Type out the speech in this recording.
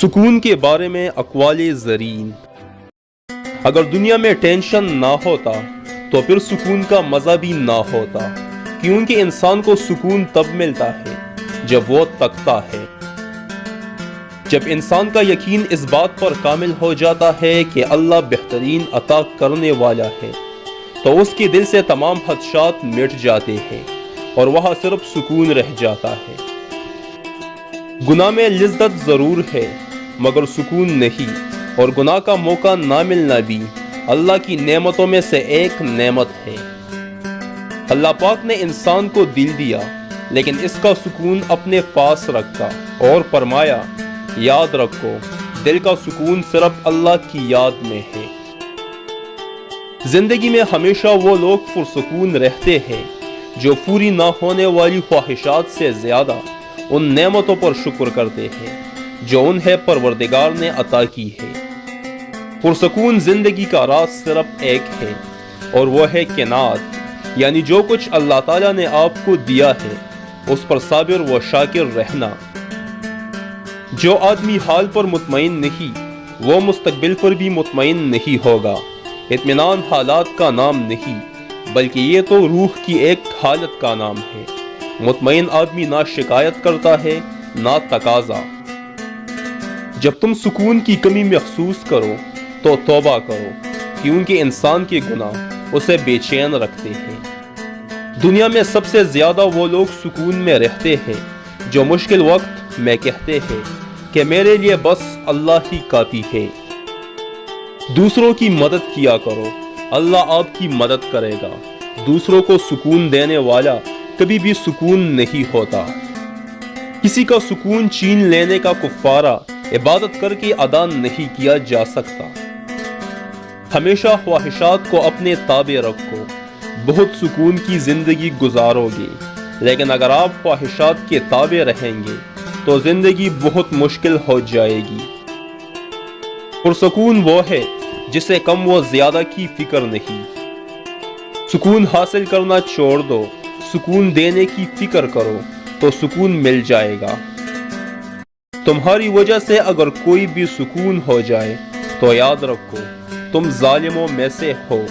سکون کے بارے میں اقوال زرین۔ اگر دنیا میں ٹینشن نہ ہوتا تو پھر سکون کا مزہ بھی نہ ہوتا، کیونکہ انسان کو سکون تب ملتا ہے جب وہ تکتا ہے۔ جب انسان کا یقین اس بات پر کامل ہو جاتا ہے کہ اللہ بہترین عطا کرنے والا ہے تو اس کے دل سے تمام خدشات مٹ جاتے ہیں اور وہاں صرف سکون رہ جاتا ہے۔ گناہ میں لذت ضرور ہے مگر سکون نہیں، اور گناہ کا موقع نہ ملنا بھی اللہ کی نعمتوں میں سے ایک نعمت ہے۔ اللہ پاک نے انسان کو دل دیا لیکن اس کا سکون اپنے پاس رکھا اور فرمایا یاد رکھو دل کا سکون صرف اللہ کی یاد میں ہے۔ زندگی میں ہمیشہ وہ لوگ پرسکون رہتے ہیں جو پوری نہ ہونے والی خواہشات سے زیادہ ان نعمتوں پر شکر کرتے ہیں جو انہیں پروردگار نے عطا کی ہے۔ پرسکون زندگی کا راز صرف ایک ہے اور وہ ہے قناعت، یعنی جو کچھ اللہ تعالیٰ نے آپ کو دیا ہے اس پر صابر و شاکر رہنا۔ جو آدمی حال پر مطمئن نہیں وہ مستقبل پر بھی مطمئن نہیں ہوگا۔ اطمینان حالات کا نام نہیں بلکہ یہ تو روح کی ایک حالت کا نام ہے۔ مطمئن آدمی نہ شکایت کرتا ہے نہ تقاضا۔ جب تم سکون کی کمی محسوس کرو تو توبہ کرو، کیونکہ انسان کے گناہ اسے بے چین رکھتے ہیں۔ دنیا میں سب سے زیادہ وہ لوگ سکون میں رہتے ہیں جو مشکل وقت میں کہتے ہیں کہ میرے لیے بس اللہ ہی کافی ہے۔ دوسروں کی مدد کیا کرو، اللہ آپ کی مدد کرے گا۔ دوسروں کو سکون دینے والا کبھی بھی سکون نہیں ہوتا۔ کسی کا سکون چھین لینے کا کفارہ عبادت کر کے ادا نہیں کیا جا سکتا۔ ہمیشہ خواہشات کو اپنے تابع رکھو، بہت سکون کی زندگی گزارو گے، لیکن اگر آپ خواہشات کے تابع رہیں گے تو زندگی بہت مشکل ہو جائے گی۔ پرسکون وہ ہے جسے کم و زیادہ کی فکر نہیں۔ سکون حاصل کرنا چھوڑ دو، سکون دینے کی فکر کرو تو سکون مل جائے گا۔ تمہاری وجہ سے اگر کوئی بھی سکون ہو جائے تو یاد رکھو تم ظالموں میں سے ہو۔